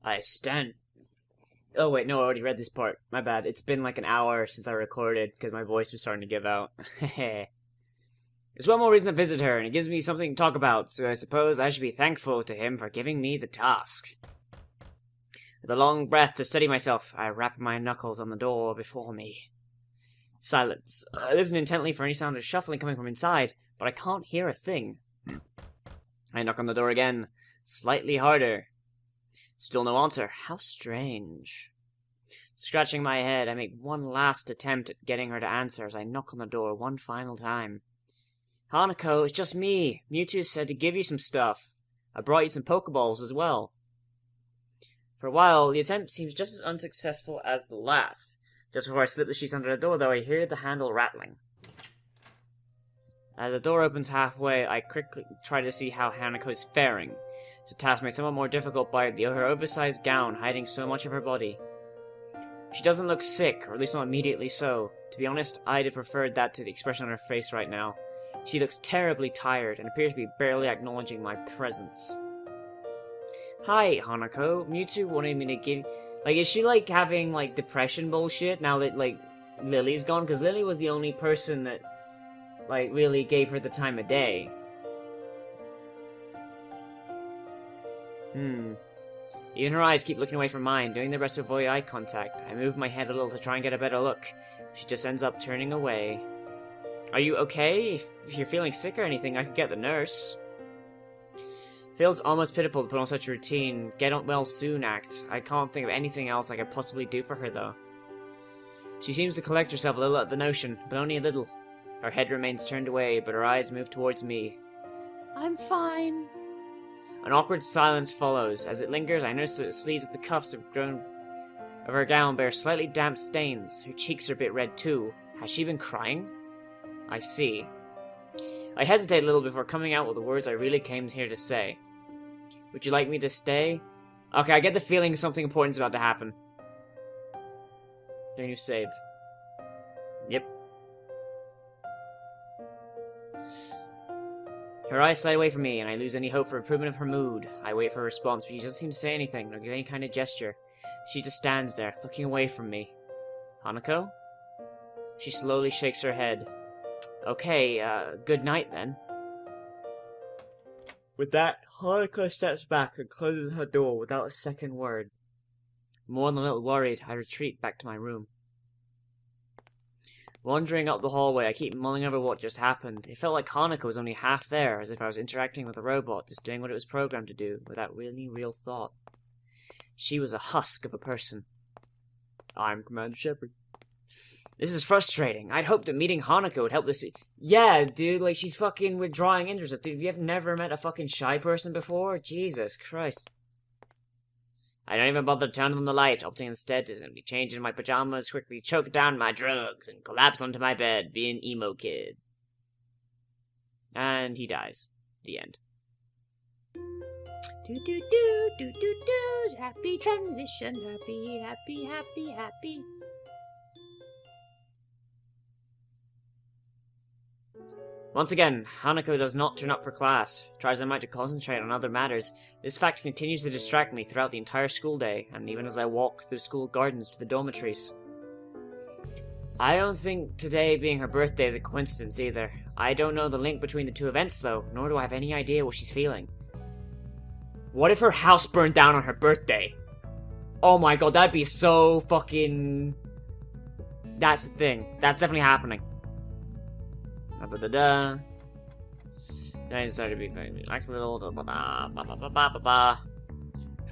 I stand... Oh wait, no, I already read this part. My bad. It's been like an hour since I recorded, because my voice was starting to give out. There's one more reason to visit her, and it gives me something to talk about, so I suppose I should be thankful to him for giving me the task. With a long breath to steady myself, I rap my knuckles on the door before me. Silence. I listen intently for any sound of shuffling coming from inside, but I can't hear a thing. I knock on the door again, slightly harder. Still no answer. How strange. Scratching my head, I make one last attempt at getting her to answer as I knock on the door one final time. Hanako, it's just me. Mewtwo said to give you some stuff. I brought you some Pokeballs as well. For a while, the attempt seems just as unsuccessful as the last. Just before I slip the sheets under the door, though, I hear the handle rattling. As the door opens halfway, I quickly try to see how Hanako is faring. It's a task made somewhat more difficult by her oversized gown hiding so much of her body. She doesn't look sick, or at least not immediately so. To be honest, I'd have preferred that to the expression on her face right now. She looks terribly tired, and appears to be barely acknowledging my presence. Hi, Hanako. Mewtwo wanted me to give... Like, is she, like, having, like, depression bullshit now that, like, Lily's gone? Because Lily was the only person that, like, really gave her the time of day. Even her eyes keep looking away from mine, doing their best to avoid eye contact. I move my head a little to try and get a better look. She just ends up turning away. Are you okay? If you're feeling sick or anything, I could get the nurse. Feels almost pitiful to put on such a routine, get on well soon act. I can't think of anything else I could possibly do for her, though. She seems to collect herself a little at the notion, but only a little. Her head remains turned away, but her eyes move towards me. I'm fine. An awkward silence follows. As it lingers, I notice that the sleeves of the cuffs of her gown bear slightly damp stains. Her cheeks are a bit red, too. Has she been crying? I see. I hesitate a little before coming out with the words I really came here to say. Would you like me to stay? Okay, I get the feeling something important's about to happen. Then you save. Yep. Her eyes slide away from me, and I lose any hope for improvement of her mood. I wait for a response, but she doesn't seem to say anything, nor give any kind of gesture. She just stands there, looking away from me. Hanako? She slowly shakes her head. Okay, good night then. With that, Hanako steps back and closes her door without a second word. More than a little worried, I retreat back to my room. Wandering up the hallway, I keep mulling over what just happened. It felt like Hanako was only half there, as if I was interacting with a robot, just doing what it was programmed to do, without really real thought. She was a husk of a person. I'm Commander Shepard. This is frustrating. I'd hoped that meeting Hanako would help this. Yeah, dude, like, she's fucking withdrawing interest. Dude, have you never met a fucking shy person before? Jesus Christ. I don't even bother to turn on the light, opting instead to simply change into my pajamas, quickly choke down my drugs, and collapse onto my bed, be an emo kid. And he dies. The end. Do do do do do do. Happy transition. Happy, happy, happy, happy. Once again, Hanako does not turn up for class. Try as I might to concentrate on other matters, this fact continues to distract me throughout the entire school day, and even as I walk through school gardens to the dormitories. I don't think today being her birthday is a coincidence either. I don't know the link between the two events though, nor do I have any idea what she's feeling. What if her house burned down on her birthday? Oh my god, that'd be so fucking... That's the thing. That's definitely happening. Then I decided to be relax a little. I've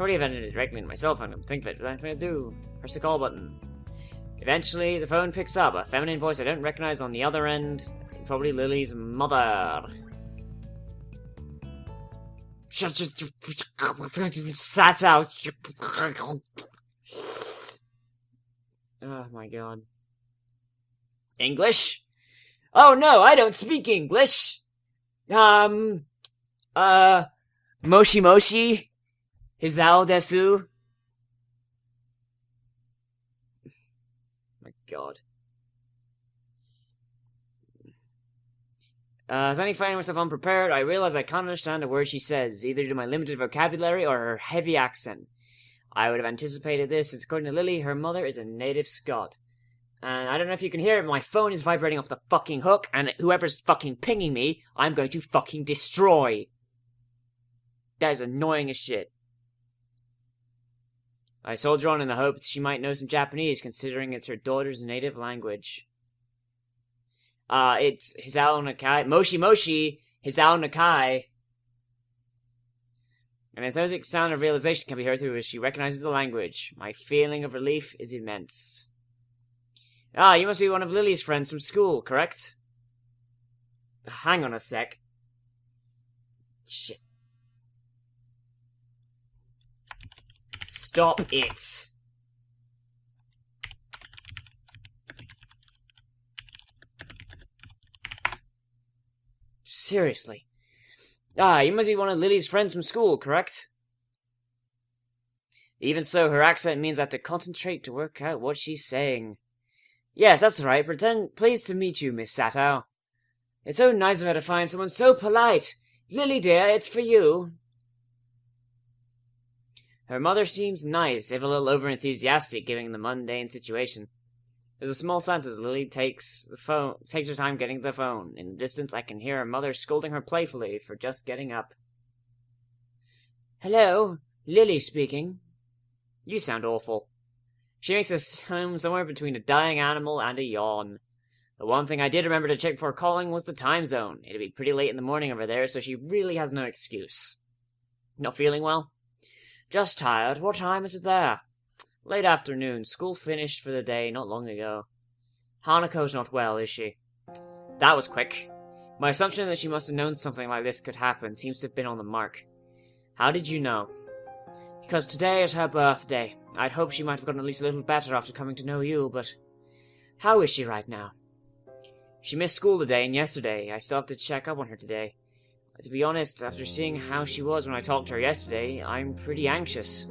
already invented it directly in my cell phone. I think that's what I'm going to do. Press the call button. Eventually, the phone picks up. A feminine voice I don't recognize on the other end. Probably Lily's mother. Sat out. Oh my god. English? Oh no, I don't speak English! Moshi Moshi? Hisao desu? My god. Suddenly finding myself unprepared, I realize I can't understand a word she says, either due to my limited vocabulary or her heavy accent. I would have anticipated this, since according to Lily, her mother is a native Scot. And I don't know if you can hear it, but my phone is vibrating off the fucking hook, and whoever's fucking pinging me, I'm going to fucking destroy. That is annoying as shit. I soldier on in the hope that she might know some Japanese, considering it's her daughter's native language. It's Hisao Nakai. Moshi Moshi! Hisao Nakai. An enthusiastic sound of realization can be heard through as she recognizes the language. My feeling of relief is immense. Ah, you must be one of Lily's friends from school, correct? Hang on a sec. Shit. Stop it. Seriously. Ah, you must be one of Lily's friends from school, correct? Even so, her accent means I have to concentrate to work out what she's saying. Yes, that's right. Pleased to meet you, Miss Sato. It's so nice of her to find someone so polite. Lily, dear, it's for you. Her mother seems nice, if a little over-enthusiastic, given the mundane situation. There's a small sense as Lily takes her time getting the phone. In the distance, I can hear her mother scolding her playfully for just getting up. Hello, Lily speaking. You sound awful. She makes a sound somewhere between a dying animal and a yawn. The one thing I did remember to check before calling was the time zone. It'd be pretty late in the morning over there, so she really has no excuse. Not feeling well? Just tired. What time is it there? Late afternoon. School finished for the day not long ago. Hanako's not well, is she? That was quick. My assumption that she must have known something like this could happen seems to have been on the mark. How did you know? Because today is her birthday. I'd hoped she might have gotten at least a little better after coming to know you, but... How is she right now? She missed school today and yesterday. I still have to check up on her today. To be honest, after seeing how she was when I talked to her yesterday, I'm pretty anxious.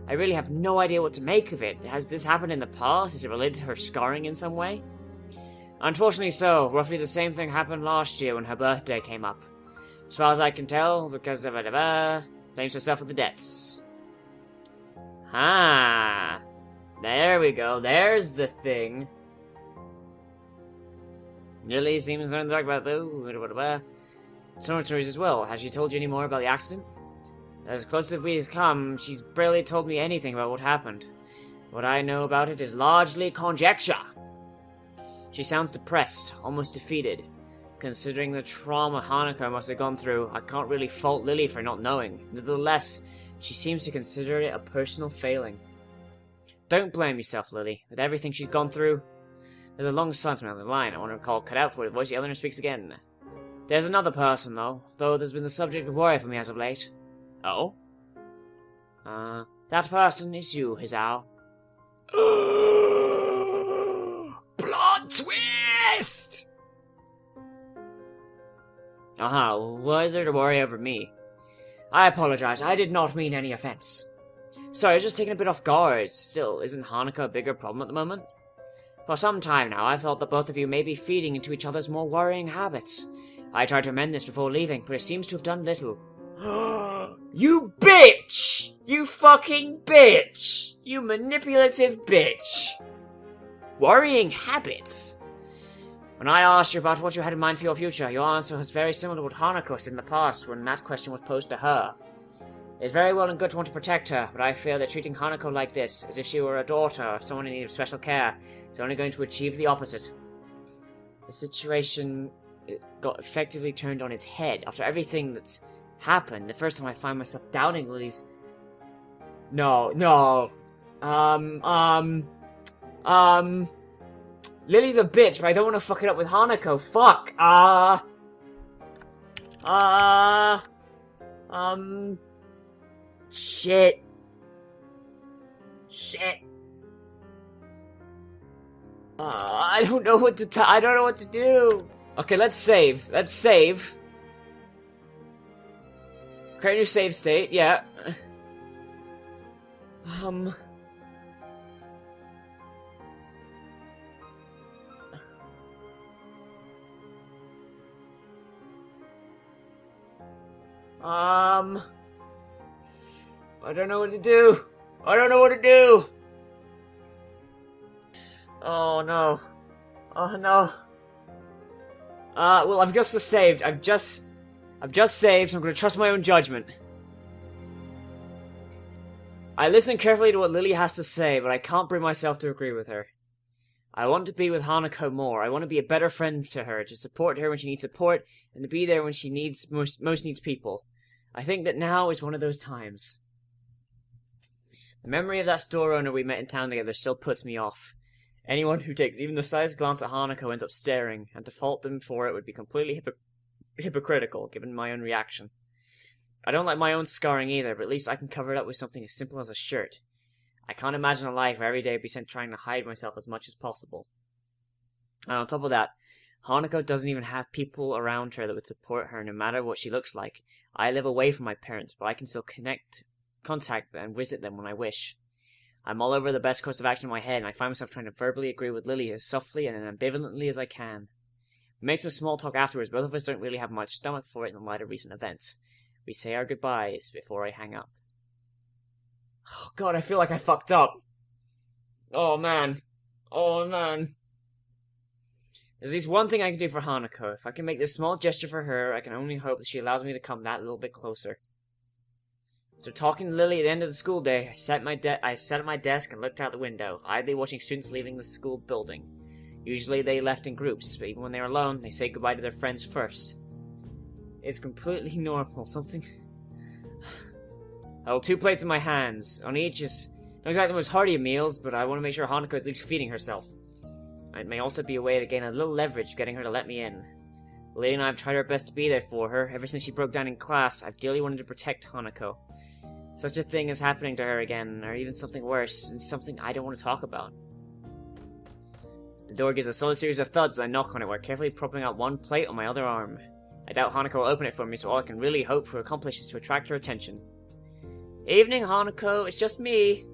I really have no idea what to make of it. Has this happened in the past? Is it related to her scarring in some way? Unfortunately so. Roughly the same thing happened last year when her birthday came up. As far as I can tell, because of blames herself for the deaths. Ah, there we go. There's the thing. Lily seems to talk about though. Stories as well. Has she told you any more about the accident? As close as we've come, she's barely told me anything about what happened. What I know about it is largely conjecture. She sounds depressed, almost defeated. Considering the trauma Hanako must have gone through, I can't really fault Lily for not knowing. Nevertheless, she seems to consider it a personal failing. Don't blame yourself, Lily. With everything she's gone through, there's a long silence on the line. I want to call cut out for the voice. Eleanor speaks again. There's another person, though there's been the subject of worry for me as of late. Oh? That person is you, Hisao. Plot twist! Why is there to worry over me? I apologize, I did not mean any offense. Sorry, I was just taken a bit off guard. Still, isn't Hanako a bigger problem at the moment? For some time now, I've thought that both of you may be feeding into each other's more worrying habits. I tried to amend this before leaving, but it seems to have done little. You bitch! You fucking bitch! You manipulative bitch! Worrying habits? When I asked you about what you had in mind for your future, your answer was very similar to what Hanako said in the past when that question was posed to her. It's very well and good to want to protect her, but I fear that treating Hanako like this, as if she were a daughter or someone in need of special care, is only going to achieve the opposite. The situation got effectively turned on its head. After everything that's happened, the first time I find myself doubting Lily's... No. Lily's a bitch, but I don't want to fuck it up with Hanako. Fuck! Shit. I don't know what to I don't know what to do. Okay, let's save. Create a new save state, yeah. I don't know what to do. I don't know what to do! Oh no. Oh no. Well, I've just saved. I've just saved, so I'm gonna trust my own judgment. I listen carefully to what Lily has to say, but I can't bring myself to agree with her. I want to be with Hanako more. I want to be a better friend to her, to support her when she needs support, and to be there when she needs most needs people. I think that now is one of those times. The memory of that store owner we met in town together still puts me off. Anyone who takes even the slightest glance at Hanako ends up staring, and to fault them for it would be completely hypocritical, given my own reaction. I don't like my own scarring either, but at least I can cover it up with something as simple as a shirt. I can't imagine a life where every day I'd be spent trying to hide myself as much as possible. And on top of that, Hanako doesn't even have people around her that would support her no matter what she looks like. I live away from my parents, but I can still contact them and visit them when I wish. I'm all over the best course of action in my head, and I find myself trying to verbally agree with Lily as softly and ambivalently as I can. We make some small talk afterwards. Both of us don't really have much stomach for it in the light of recent events. We say our goodbyes before I hang up. Oh god, I feel like I fucked up. Oh man. Oh man. There's at least one thing I can do for Hanako. If I can make this small gesture for her, I can only hope that she allows me to come that little bit closer. After talking to Lily at the end of the school day, I sat at my desk and looked out the window, idly watching students leaving the school building. Usually they left in groups, but even when they were alone, they say goodbye to their friends first. It's completely normal. Something... I hold 2 plates in my hands. On each is not exactly the most hearty of meals, but I want to make sure Hanako is at least feeding herself. It may also be a way to gain a little leverage getting her to let me in. Lily and I have tried our best to be there for her. Ever since she broke down in class, I've dearly wanted to protect Hanako. Such a thing is happening to her again, or even something worse, and something I don't want to talk about. The door gives a solid series of thuds as I knock on it while carefully propping out one plate on my other arm. I doubt Hanako will open it for me, so all I can really hope to accomplish is to attract her attention. Evening, Hanako, it's just me.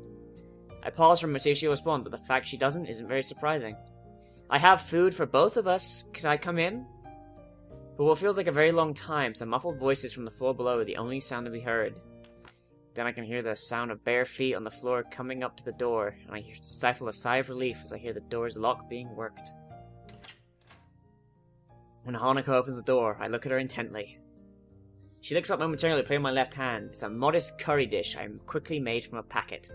I pause for her to see if she'll respond, but the fact she doesn't isn't very surprising. I have food for both of us. Could I come in? For what feels like a very long time, some muffled voices from the floor below are the only sound to be heard. Then I can hear the sound of bare feet on the floor coming up to the door, and I stifle a sigh of relief as I hear the door's lock being worked. When Hanako opens the door, I look at her intently. She looks up momentarily, playing my left hand. It's a modest curry dish I quickly made from a packet.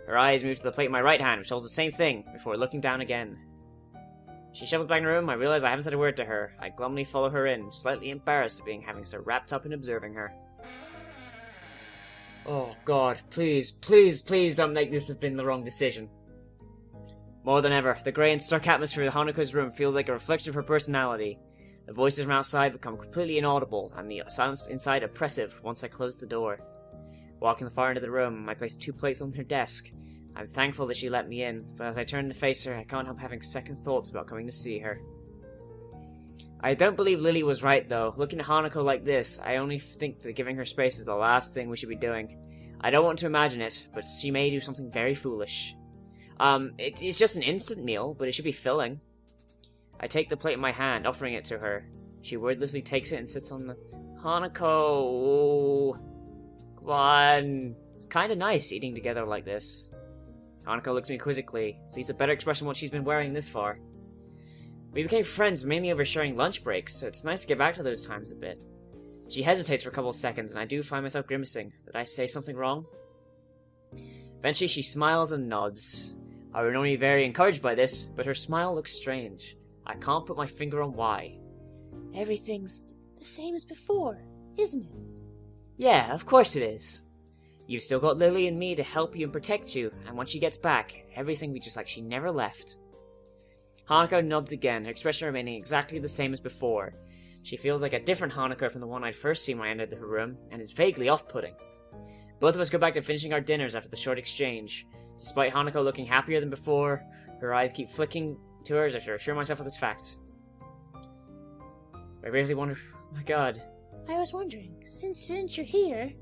Her eyes move to the plate in my right hand, which holds the same thing, before looking down again. She shuffles back in the room. I realize I haven't said a word to her. I glumly follow her in, slightly embarrassed at having so wrapped up in observing her. Oh god, please, please, please don't make this have been the wrong decision. More than ever, the grey and stark atmosphere of Hanako's room feels like a reflection of her personality. The voices from outside become completely inaudible, and the silence inside oppressive once I close the door. Walking far into the room, I place 2 plates on her desk. I'm thankful that she let me in, but as I turn to face her, I can't help having second thoughts about coming to see her. I don't believe Lily was right, though. Looking at Hanako like this, I only think that giving her space is the last thing we should be doing. I don't want to imagine it, but she may do something very foolish. It's just an instant meal, but it should be filling. I take the plate in my hand, offering it to her. She wordlessly takes it and sits on the... Hanako! Come on! It's kinda nice eating together like this. Hanako looks at me quizzically, sees a better expression than what she's been wearing this far. We became friends mainly over sharing lunch breaks, so it's nice to get back to those times a bit. She hesitates for a couple of seconds, and I do find myself grimacing. Did I say something wrong? Eventually she smiles and nods. I would normally be very encouraged by this, but her smile looks strange. I can't put my finger on why. Everything's the same as before, isn't it? Yeah, of course it is. You've still got Lily and me to help you and protect you, and when she gets back, everything will be just like she never left. Hanako nods again, her expression remaining exactly the same as before. She feels like a different Hanako from the one I'd first seen when I entered her room, and is vaguely off-putting. Both of us go back to finishing our dinners after the short exchange. Despite Hanako looking happier than before, her eyes keep flicking to hers as I assure myself of this fact. I really wonder... Oh my god. I was wondering, since you're here...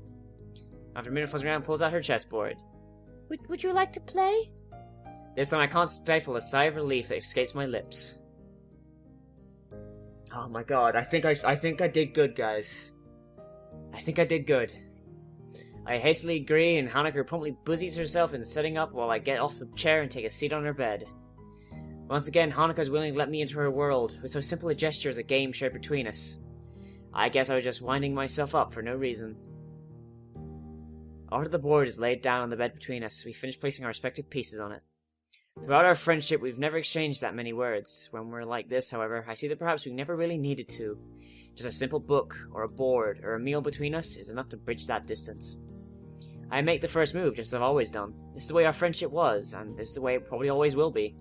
After a minute fuzzing around, pulls out her chessboard. Would you like to play? This time I can't stifle a sigh of relief that escapes my lips. Oh my god, I think I did good, guys. I think I did good. I hastily agree, and Hanako promptly busies herself in setting up while I get off the chair and take a seat on her bed. Once again, Hanako is willing to let me into her world, with so simple a gesture as a game shared between us. I guess I was just winding myself up for no reason. After the board is laid down on the bed between us, we finish placing our respective pieces on it. Throughout our friendship, we've never exchanged that many words. When we're like this, however, I see that perhaps we never really needed to. Just a simple book, or a board, or a meal between us is enough to bridge that distance. I make the first move, just as I've always done. This is the way our friendship was, and this is the way it probably always will be.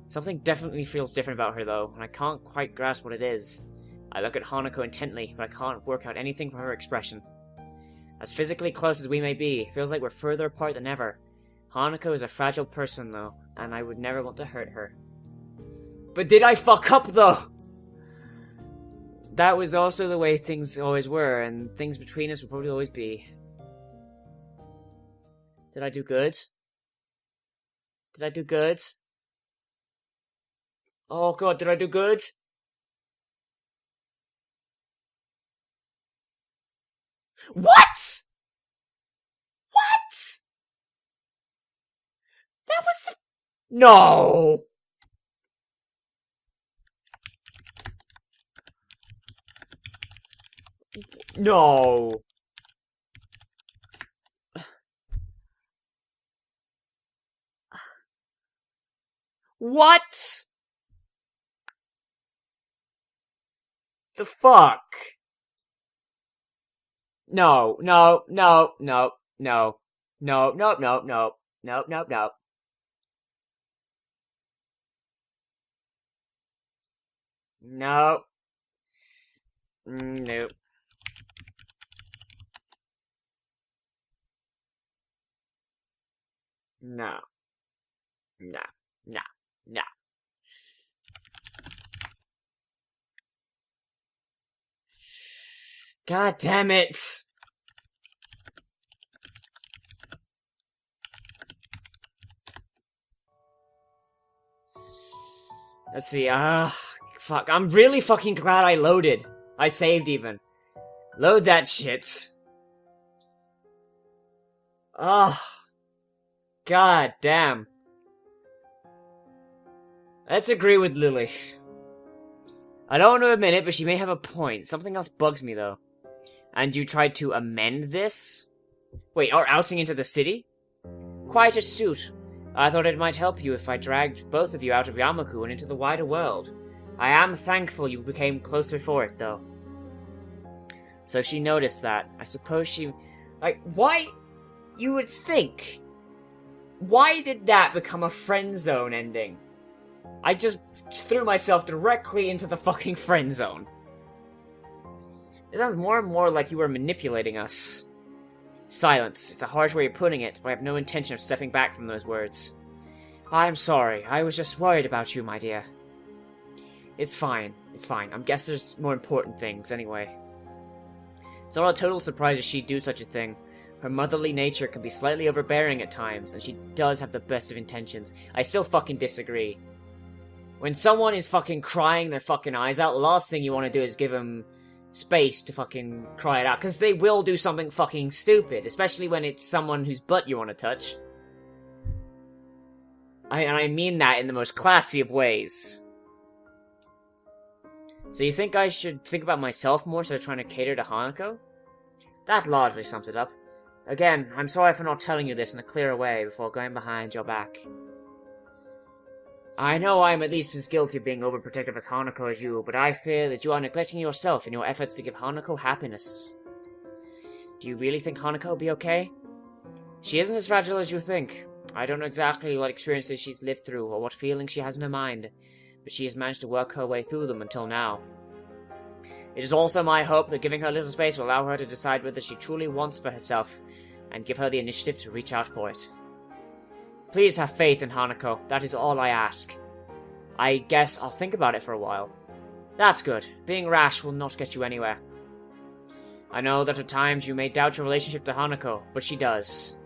Something definitely feels different about her, though, and I can't quite grasp what it is. I look at Hanako intently, but I can't work out anything from her expression. As physically close as we may be, it feels like we're further apart than ever. Hanako is a fragile person, though, and I would never want to hurt her. But did I fuck up, though? That was also the way things always were, and things between us will probably always be. Did I do good? Did I do good? Oh god, did I do good? What?! What?! That was the... No! No! What?! The fuck? No, no, no, no, no, no, no, no, no, no, no, no. No. Nope. No. No. No. No. God damn it! Let's see, fuck. I'm really fucking glad I loaded. I saved even. Load that shit. Oh. God damn. Let's agree with Lily. I don't want to admit it, but she may have a point. Something else bugs me, though. And you tried to amend this? Wait, our outing into the city? Quite astute. I thought it might help you if I dragged both of you out of Yamaku and into the wider world. I am thankful you became closer for it, though. So she noticed that. I suppose she... Like, why... You would think... Why did that become a friend zone ending? I just threw myself directly into the fucking friend zone. It sounds more and more like you were manipulating us. Silence. It's a harsh way of putting it, but I have no intention of stepping back from those words. I'm sorry. I was just worried about you, my dear. It's fine. It's fine. I guess there's more important things, anyway. It's not a total surprise that she'd do such a thing. Her motherly nature can be slightly overbearing at times, and she does have the best of intentions. I still fucking disagree. When someone is fucking crying their fucking eyes out, the last thing you want to do is give them space to fucking cry it out, because they will do something fucking stupid, especially when it's someone whose butt you want to touch. I mean that in the most classy of ways. So you think I should think about myself more instead of trying to cater to Hanako? That largely sums it up. Again, I'm sorry for not telling you this in a clearer way before going behind your back. I know I am at least as guilty of being overprotective as Hanako as you, but I fear that you are neglecting yourself in your efforts to give Hanako happiness. Do you really think Hanako will be okay? She isn't as fragile as you think. I don't know exactly what experiences she's lived through or what feelings she has in her mind, but she has managed to work her way through them until now. It is also my hope that giving her a little space will allow her to decide whether she truly wants for herself, and give her the initiative to reach out for it. Please have faith in Hanako, that is all I ask. I guess I'll think about it for a while. That's good. Being rash will not get you anywhere. I know that at times you may doubt your relationship to Hanako, but she does.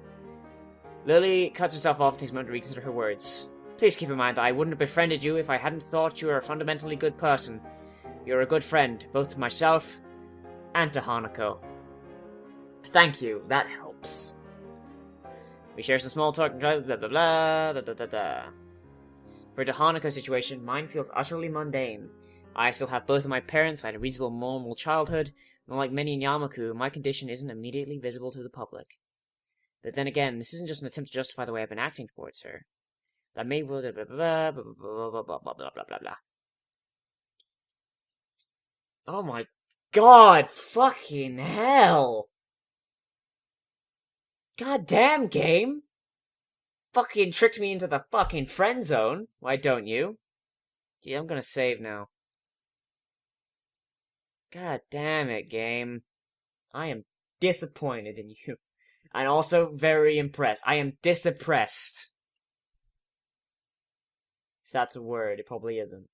Lily cuts herself off and takes a moment to reconsider her words. Please keep in mind that I wouldn't have befriended you if I hadn't thought you were a fundamentally good person. You're a good friend, both to myself and to Hanako. Thank you, that helps. lips. We share some small talk, blah blah blah blah, da da da da. For the Hanako situation, mine feels utterly mundane. I still have both of my parents, I had a reasonable normal childhood, and unlike many in Yamaku, my condition isn't immediately visible to the public. But then again, this isn't just an attempt to justify the way I've been acting towards her. That may blah blah blah blah blah blah blah blah blah blah blah blah. Oh my god, fucking hell! God damn, game! Fucking tricked me into the fucking friend zone. Why don't you? Gee, I'm gonna save now. God damn it, game. I am disappointed in you. And also very impressed. I am disappressed. If that's a word, it probably isn't.